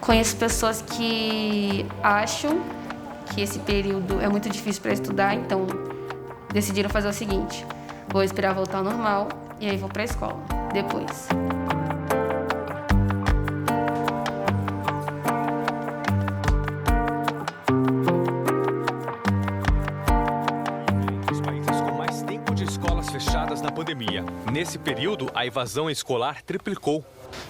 Conheço pessoas que acham que esse período é muito difícil para estudar, então decidiram fazer o seguinte: vou esperar voltar ao normal e aí vou para a escola depois. Fechadas na pandemia. Nesse período, a evasão escolar triplicou.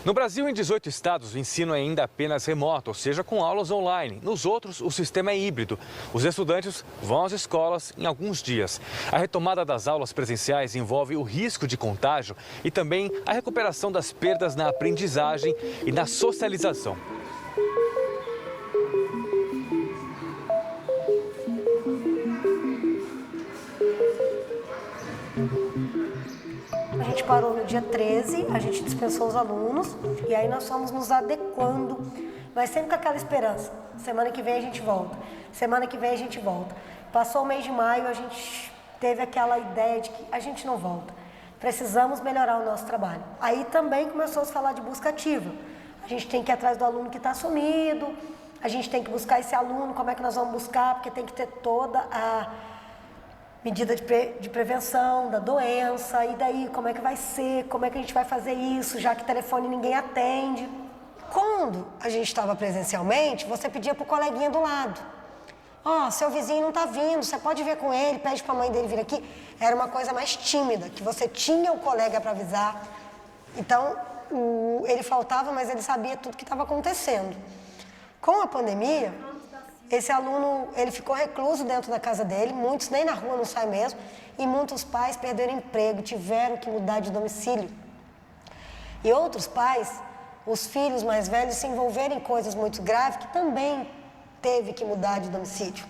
No Brasil, em 18 estados, o ensino é ainda apenas remoto, ou seja, com aulas online. Nos outros, o sistema é híbrido. Os estudantes vão às escolas em alguns dias. A retomada das aulas presenciais envolve o risco de contágio e também a recuperação das perdas na aprendizagem e na socialização. A gente parou no dia 13, a gente dispensou os alunos e aí nós fomos nos adequando, mas sempre com aquela esperança. Semana que vem a gente volta, semana que vem a gente volta. Passou o mês de maio, a gente teve aquela ideia de que a gente não volta. Precisamos melhorar o nosso trabalho. Aí também começou a se falar de busca ativa. A gente tem que ir atrás do aluno que está sumido, a gente tem que buscar esse aluno, como é que nós vamos buscar, porque tem que ter toda a medida de prevenção da doença, e daí como é que vai ser, como é que a gente vai fazer isso, já que telefone ninguém atende. Quando a gente estava presencialmente, você pedia para o coleguinha do lado: ó, seu vizinho não está vindo, você pode ver com ele, pede para a mãe dele vir aqui. Era uma coisa mais tímida, que você tinha o colega para avisar. Então, ele faltava, mas ele sabia tudo que estava acontecendo. Com a pandemia, esse aluno, ele ficou recluso dentro da casa dele, muitos nem na rua não saem mesmo, e muitos pais perderam emprego, tiveram que mudar de domicílio. E outros pais, os filhos mais velhos, se envolveram em coisas muito graves, que também teve que mudar de domicílio.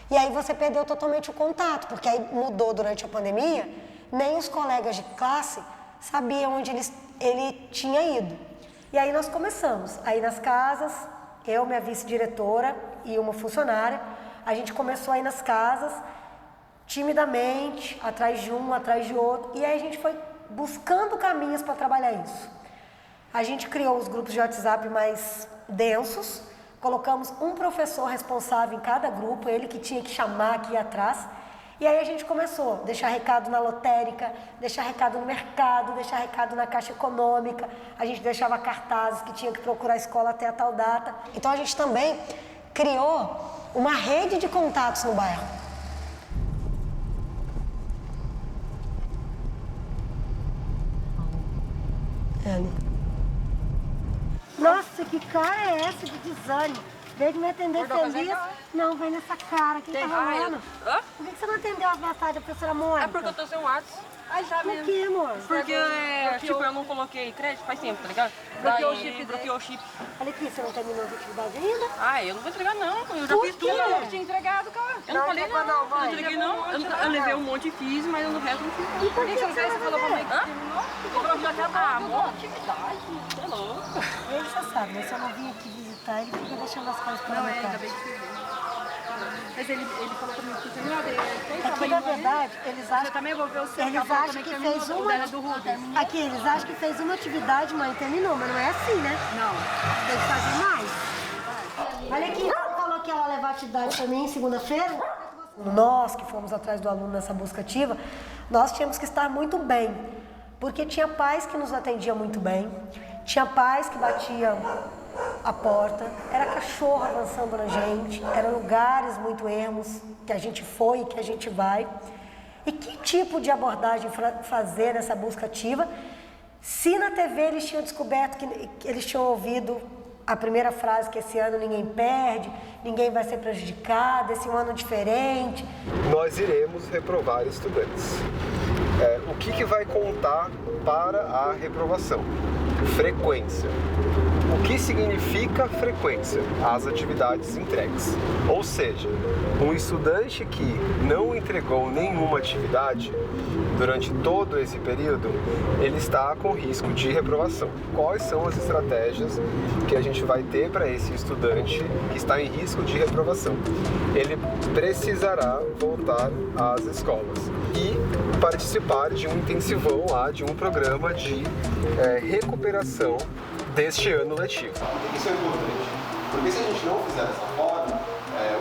E aí você perdeu totalmente o contato, porque aí mudou durante a pandemia, nem os colegas de classe sabiam onde ele tinha ido. E aí nós começamos, aí nas casas, eu, minha vice-diretora e uma funcionária, a gente começou a ir nas casas, timidamente, atrás de um, atrás de outro, e aí a gente foi buscando caminhos para trabalhar isso. A gente criou os grupos de WhatsApp mais densos, colocamos um professor responsável em cada grupo, ele que tinha que chamar aqui atrás, e aí a gente começou a deixar recado na lotérica, deixar recado no mercado, deixar recado na Caixa Econômica, a gente deixava cartazes que tinha que procurar a escola até a tal data. Então a gente também criou uma rede de contatos no bairro. Nossa, que cara é essa de desânimo? Veio de me atender feliz. Não, vem nessa cara. Quem tá rolando? Por que você não atendeu as mensagens da professora Mônica? É porque eu tô sem WhatsApp. Ai, já mesmo. Por que, amor? Porque, tipo, eu não coloquei crédito faz tempo, tá ligado? Bloqueou o chip. Olha aqui, você não terminou as atividades ainda? Ah, eu não vou entregar não. Eu já fiz tudo. Eu tinha entregado, cara. Eu não falei não. Eu não entreguei não. Eu levei um monte e fiz, mas no resto não fiz. E por que você falou pra mãe que terminou? Eu já acabou. Atividade. Você é louco. Ele já sabe, mas se eu não vim aqui visitar, ele fica deixando as coisas pra metade. Acabei de escrever. Mas ele falou comigo que terminou. Aqui, na verdade, eles acham, também vou ver o seu. eles acham que fez uma... Aqui, eles acham que fez uma atividade, mãe, terminou, mas não é assim, né? Não. Tem que fazer mais. Olha aqui, ela falou que ela levar atividade pra mim segunda-feira. Nós que fomos atrás do aluno nessa busca ativa, nós tínhamos que estar muito bem, porque tinha pais que nos atendiam muito bem, tinha pais que batiam a porta, era cachorro avançando na gente, eram lugares muito ermos que a gente foi e que a gente vai. E que tipo de abordagem fazer nessa busca ativa? Se na TV eles tinham descoberto que eles tinham ouvido a primeira frase, que esse ano ninguém perde, ninguém vai ser prejudicado, esse é um ano diferente. Nós iremos reprovar estudantes. O que vai contar para a reprovação? Frequência. O que significa frequência? As atividades entregues. Ou seja, um estudante que não entregou nenhuma atividade durante todo esse período, ele está com risco de reprovação. Quais são as estratégias que a gente vai ter para esse estudante que está em risco de reprovação? Ele precisará voltar às escolas e participar de um intensivão lá, de um programa de recuperação deste ano letivo. Por que isso é importante? Porque se a gente não fizer dessa forma,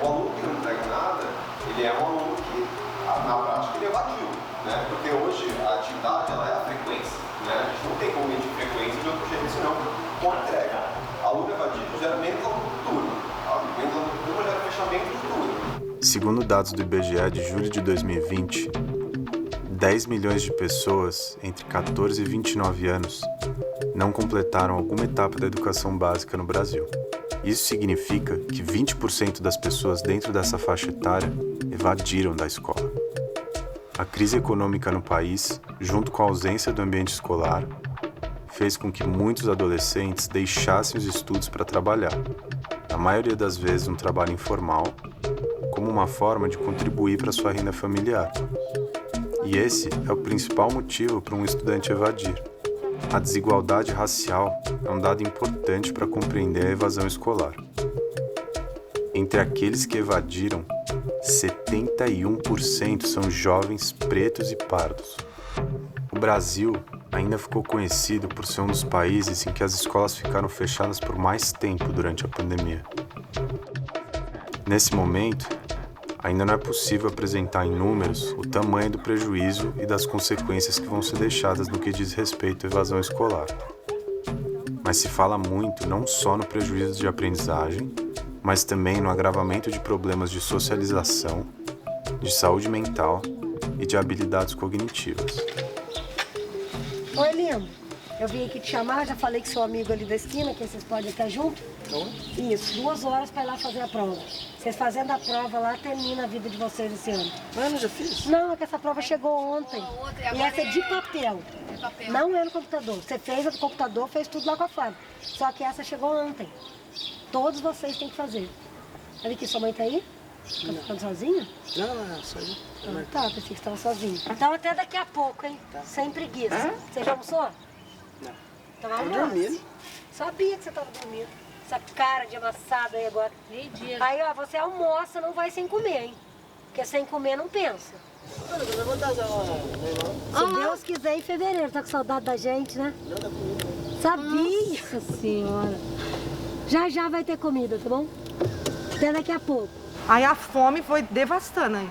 o aluno que não entrega nada, ele é um aluno que, na prática, ele evadiu, né? Porque hoje a atividade ela é a frequência, né? A gente não tem como medir frequência de outro jeito, senão com entrega. Aluno evadido gera menos aluno por turma. Menos aluno por turma gera fechamento de turma. Segundo dados do IBGE de julho de 2020, 10 milhões de pessoas entre 14 e 29 anos não completaram alguma etapa da educação básica no Brasil. Isso significa que 20% das pessoas dentro dessa faixa etária evadiram da escola. A crise econômica no país, junto com a ausência do ambiente escolar, fez com que muitos adolescentes deixassem os estudos para trabalhar, na maioria das vezes um trabalho informal, como uma forma de contribuir para sua renda familiar. E esse é o principal motivo para um estudante evadir. A desigualdade racial é um dado importante para compreender a evasão escolar. Entre aqueles que evadiram, 71% são jovens pretos e pardos. O Brasil ainda ficou conhecido por ser um dos países em que as escolas ficaram fechadas por mais tempo durante a pandemia. Nesse momento, ainda não é possível apresentar em números o tamanho do prejuízo e das consequências que vão ser deixadas no que diz respeito à evasão escolar. Mas se fala muito não só no prejuízo de aprendizagem, mas também no agravamento de problemas de socialização, de saúde mental e de habilidades cognitivas. Oi, lindo. Eu vim aqui te chamar, já falei com seu amigo ali da esquina, que vocês podem estar junto. Isso, 2 horas para ir lá fazer a prova. Vocês fazendo a prova lá, termina a vida de vocês esse ano. Mas eu já fiz? Não, é que essa prova chegou ontem. E essa é de papel. Não é no computador. Você fez a do computador, fez tudo lá com a Flávia. Só que essa chegou ontem. Todos vocês têm que fazer. Olha aqui, sua mãe tá aí? Tá ficando sozinha? Não, sozinha. Ah, tá, pensei que você estava sozinha. Então até daqui a pouco, hein? Tá. Sem preguiça. Você já almoçou? Não. Então Tô dormindo. Sabia que você estava dormindo. Essa cara de amassada aí agora. Meio-dia. Aí, ó, você almoça, não vai sem comer, hein? Porque sem comer não pensa. Eu vou dar Se Deus quiser, em fevereiro. Tá com saudade da gente, né? Sabia. Nossa Senhora. Já vai ter comida, tá bom? Até daqui a pouco. Aí a fome foi devastando, hein?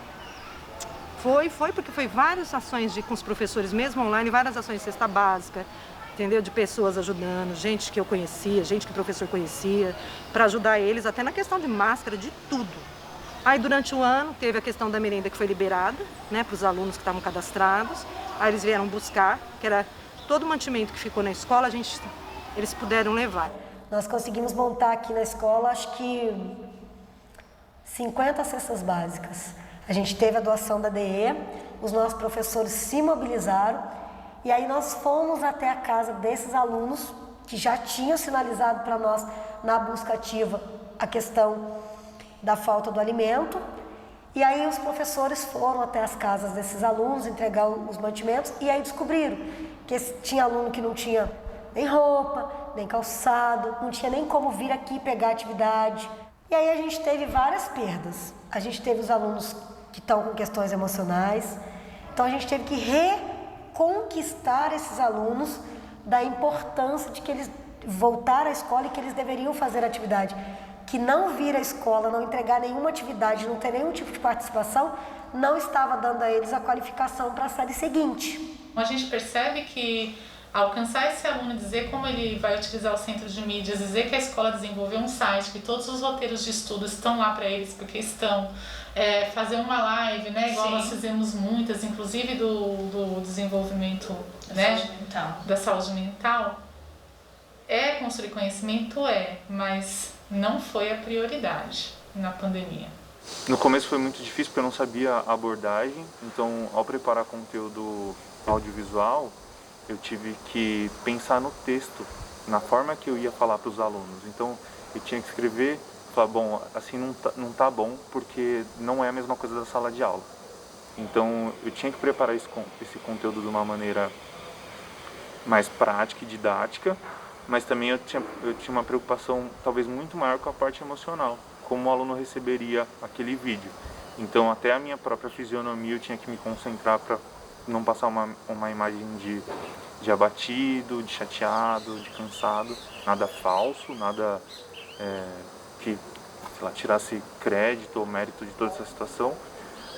Foi, porque foi várias ações com os professores mesmo online, várias ações de cesta básica, entendeu? De pessoas ajudando, gente que eu conhecia, gente que o professor conhecia, para ajudar eles até na questão de máscara, de tudo. Aí durante o ano teve a questão da merenda que foi liberada, né, para os alunos que estavam cadastrados. Aí eles vieram buscar, que era todo o mantimento que ficou na escola, eles puderam levar. Nós conseguimos montar aqui na escola, acho que 50 cestas básicas. A gente teve a doação da DE, os nossos professores se mobilizaram e aí nós fomos até a casa desses alunos que já tinham sinalizado para nós na busca ativa a questão da falta do alimento. E aí os professores foram até as casas desses alunos entregar os mantimentos e aí descobriram que tinha aluno que não tinha nem roupa, nem calçado, não tinha nem como vir aqui pegar atividade. E aí a gente teve várias perdas. A gente teve os alunos que estão com questões emocionais. Então a gente teve que reconquistar esses alunos da importância de que eles voltaram à escola e que eles deveriam fazer atividade. Que não vir à escola, não entregar nenhuma atividade, não ter nenhum tipo de participação, não estava dando a eles a qualificação para a série seguinte. A gente percebe que alcançar esse aluno, dizer como ele vai utilizar o centro de mídias, dizer que a escola desenvolveu um site, que todos os roteiros de estudo estão lá para eles, porque estão, fazer uma live, né, igual nós fizemos muitas, inclusive do desenvolvimento, né, da saúde mental, construir conhecimento, mas não foi a prioridade na pandemia. No começo foi muito difícil porque eu não sabia a abordagem, então ao preparar conteúdo audiovisual, eu tive que pensar no texto, na forma que eu ia falar para os alunos. Então eu tinha que escrever, falar, bom, assim não tá bom porque não é a mesma coisa da sala de aula. Então eu tinha que preparar esse conteúdo de uma maneira mais prática e didática, mas também eu tinha uma preocupação talvez muito maior com a parte emocional, como o aluno receberia aquele vídeo. Então até a minha própria fisionomia eu tinha que me concentrar para não passar uma imagem de abatido, de chateado, de cansado, nada falso, nada que, sei lá, tirasse crédito ou mérito de toda essa situação,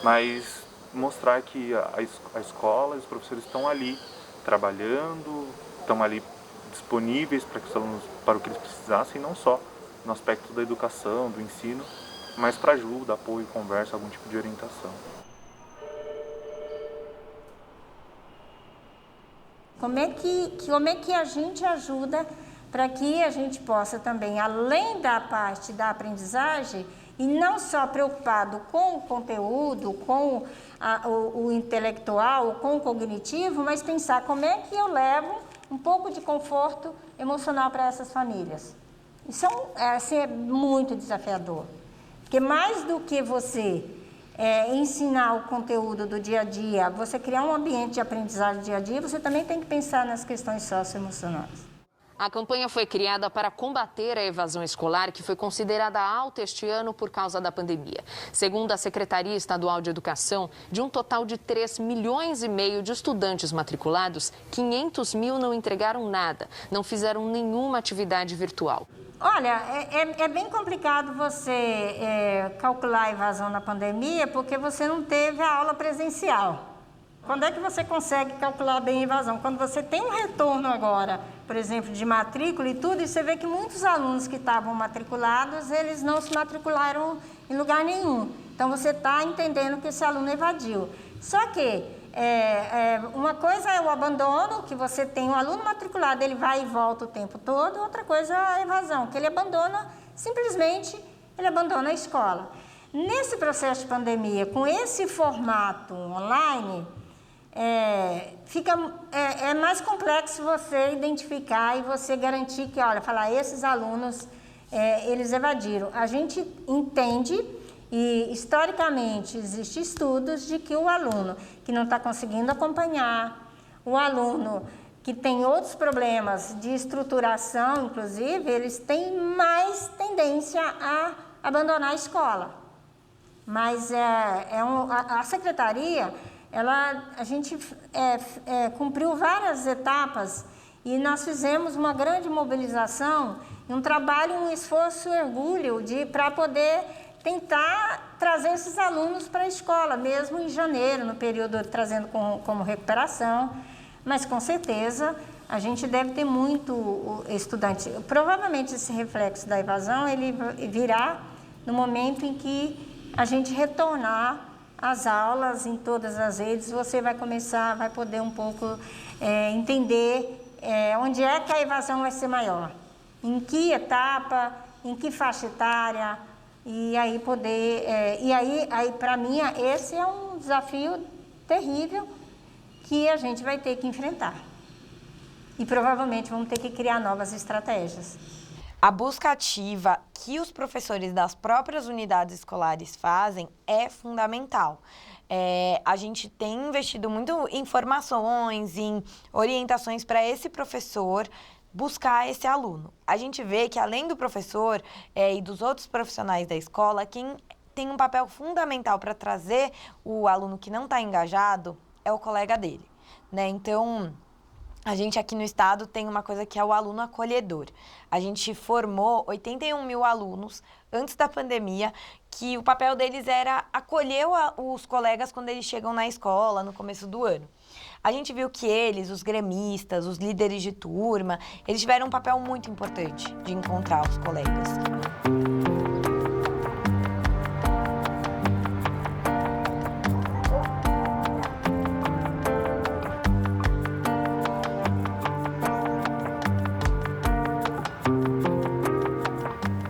mas mostrar que a escola e os professores estão ali trabalhando, estão ali disponíveis para que os alunos, para o que eles precisassem, não só no aspecto da educação, do ensino, mas para ajuda, apoio, conversa, algum tipo de orientação. Como é que a gente ajuda para que a gente possa também, além da parte da aprendizagem, e não só preocupado com o conteúdo, com o intelectual, com o cognitivo, mas pensar como é que eu levo um pouco de conforto emocional para essas famílias. Isso é muito desafiador, porque mais do que você ensinar o conteúdo do dia a dia, você criar um ambiente de aprendizagem do dia a dia, você também tem que pensar nas questões socioemocionais. A campanha foi criada para combater a evasão escolar, que foi considerada alta este ano por causa da pandemia. Segundo a Secretaria Estadual de Educação, de um total de 3,5 milhões de estudantes matriculados, 500 mil não entregaram nada, não fizeram nenhuma atividade virtual. Olha, é bem complicado você calcular a evasão na pandemia, porque você não teve a aula presencial. Quando é que você consegue calcular bem a evasão? Quando você tem um retorno agora, por exemplo, de matrícula e tudo, e você vê que muitos alunos que estavam matriculados, eles não se matricularam em lugar nenhum. Então, você está entendendo que esse aluno evadiu. Só que uma coisa é o abandono, que você tem um aluno matriculado, ele vai e volta o tempo todo. Outra coisa é a evasão, que ele abandona, simplesmente, ele abandona a escola. Nesse processo de pandemia, com esse formato online, fica mais complexo você identificar e você garantir que, olha, falar, esses alunos, eles evadiram. A gente entende, e historicamente existem estudos de que o aluno que não está conseguindo acompanhar, o aluno que tem outros problemas de estruturação, inclusive, eles têm mais tendência a abandonar a escola. Mas a secretaria, a gente cumpriu várias etapas e nós fizemos uma grande mobilização, um trabalho, um esforço, orgulho para poder tentar trazer esses alunos para a escola, mesmo em janeiro, no período trazendo como recuperação, mas com certeza a gente deve ter muito estudante. Provavelmente esse reflexo da evasão, ele virá no momento em que a gente retornar às aulas em todas as redes, você vai poder um pouco entender onde é que a evasão vai ser maior, em que etapa, em que faixa etária, e aí para mim, esse é um desafio terrível que a gente vai ter que enfrentar. E provavelmente vamos ter que criar novas estratégias. A busca ativa que os professores das próprias unidades escolares fazem é fundamental. A gente tem investido muito em informações, em orientações para esse professor buscar esse aluno. A gente vê que, além do professor e dos outros profissionais da escola, quem tem um papel fundamental para trazer o aluno que não está engajado é o colega dele, né? Então, a gente aqui no estado tem uma coisa que é o aluno acolhedor. A gente formou 81 mil alunos antes da pandemia, que o papel deles era acolher os colegas quando eles chegam na escola, no começo do ano. A gente viu que eles, os gremistas, os líderes de turma, eles tiveram um papel muito importante de encontrar os colegas.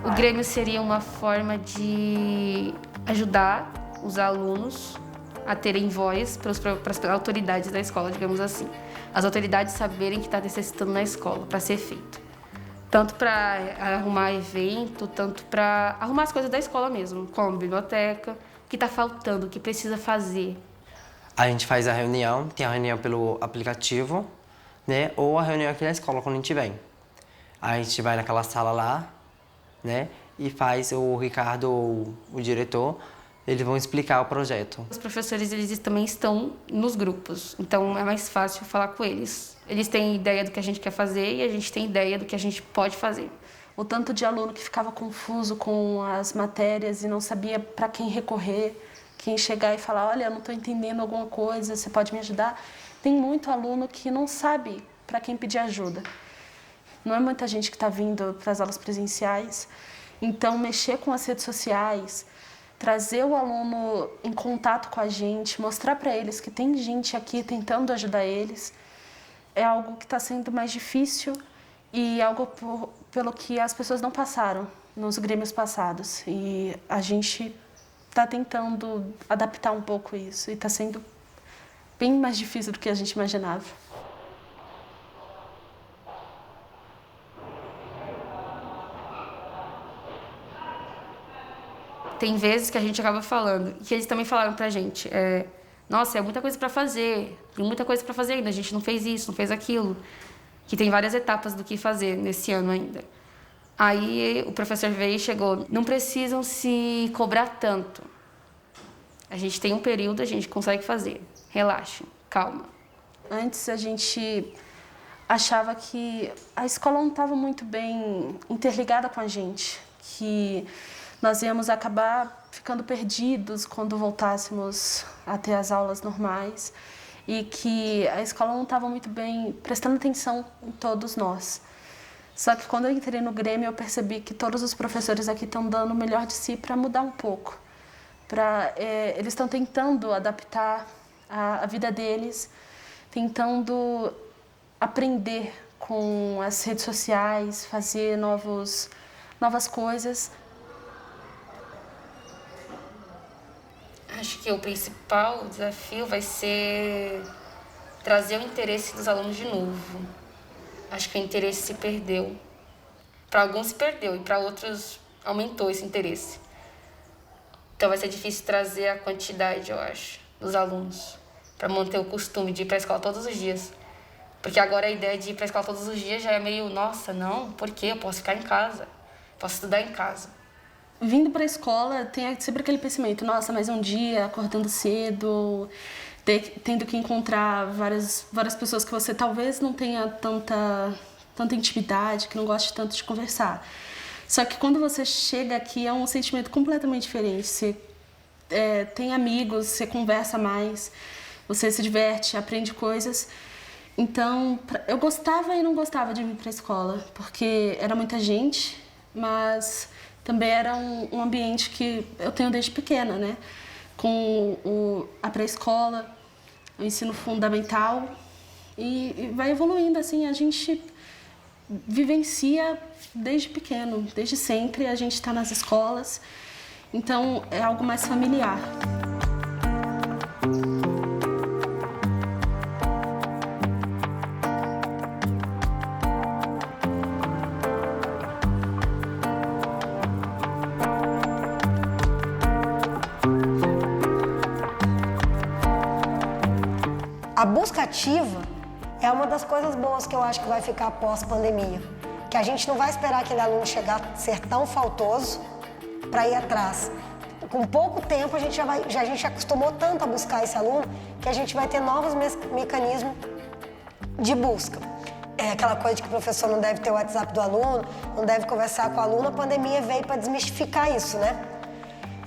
O Grêmio seria uma forma de ajudar os alunos a terem voz para as autoridades da escola, digamos assim. As autoridades saberem que está necessitando na escola para ser feito. Tanto para arrumar evento, tanto para arrumar as coisas da escola mesmo, como biblioteca, o que está faltando, o que precisa fazer. A gente faz a reunião, tem a reunião pelo aplicativo, né? Ou a reunião aqui na escola, quando a gente vem. A gente vai naquela sala lá, né? E faz o Ricardo, o diretor, eles vão explicar o projeto. Os professores, eles também estão nos grupos, então é mais fácil falar com eles. Eles têm ideia do que a gente quer fazer e a gente tem ideia do que a gente pode fazer. O tanto de aluno que ficava confuso com as matérias e não sabia para quem recorrer, quem chegar e falar, olha, eu não estou entendendo alguma coisa, você pode me ajudar? Tem muito aluno que não sabe para quem pedir ajuda. Não é muita gente que está vindo para as aulas presenciais, então mexer com as redes sociais, trazer o aluno em contato com a gente, mostrar para eles que tem gente aqui tentando ajudar eles, é algo que está sendo mais difícil e algo pelo que as pessoas não passaram nos grêmios passados. E a gente está tentando adaptar um pouco isso e está sendo bem mais difícil do que a gente imaginava. Tem vezes que a gente acaba falando, que eles também falaram pra gente, nossa, é muita coisa pra fazer, tem muita coisa pra fazer ainda, a gente não fez isso, não fez aquilo, que tem várias etapas do que fazer nesse ano ainda. Aí o professor veio e chegou, não precisam se cobrar tanto. A gente tem um período, a gente consegue fazer, relaxem, calma. Antes a gente achava que a escola não estava muito bem interligada com a gente, que nós íamos acabar ficando perdidos quando voltássemos a ter as aulas normais e que a escola não estava muito bem prestando atenção em todos nós. Só que quando eu entrei no Grêmio, eu percebi que todos os professores aqui estão dando o melhor de si para mudar um pouco. Eles estão tentando adaptar a vida deles, tentando aprender com as redes sociais, fazer novas coisas. Acho que o principal desafio vai ser trazer o interesse dos alunos de novo. Acho que o interesse se perdeu. Para alguns se perdeu e para outros aumentou esse interesse. Então vai ser difícil trazer a quantidade, eu acho, dos alunos, para manter o costume de ir para a escola todos os dias. Porque agora a ideia de ir para a escola todos os dias já é meio, nossa, não, por quê? Eu posso ficar em casa, posso estudar em casa. Vindo para a escola, tem sempre aquele pensamento, nossa, mais um dia, acordando cedo, tendo que encontrar várias pessoas que você talvez não tenha tanta intimidade, que não goste tanto de conversar. Só que quando você chega aqui é um sentimento completamente diferente. Você tem amigos, você conversa mais, você se diverte, aprende coisas. Então, eu gostava e não gostava de vir para a escola, porque era muita gente, mas também era um ambiente que eu tenho desde pequena, né? Com a pré-escola, o ensino fundamental, e vai evoluindo, assim, a gente vivencia desde pequeno, desde sempre a gente está nas escolas, então é algo mais familiar. A busca ativa é uma das coisas boas que eu acho que vai ficar pós-pandemia. Que a gente não vai esperar aquele aluno chegar a ser tão faltoso para ir atrás. Com pouco tempo, a gente acostumou tanto a buscar esse aluno que a gente vai ter novos mecanismos de busca. É aquela coisa de que o professor não deve ter o WhatsApp do aluno, não deve conversar com o aluno. A pandemia veio para desmistificar isso, né?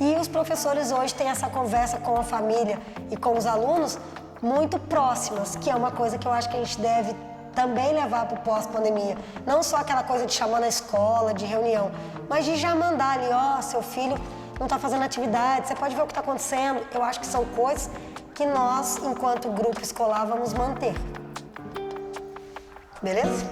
E os professores hoje têm essa conversa com a família e com os alunos muito próximas, que é uma coisa que eu acho que a gente deve também levar para o pós-pandemia. Não só aquela coisa de chamar na escola, de reunião, mas de já mandar ali, ó, seu filho não está fazendo atividade, você pode ver o que está acontecendo. Eu acho que são coisas que nós, enquanto grupo escolar, vamos manter. Beleza?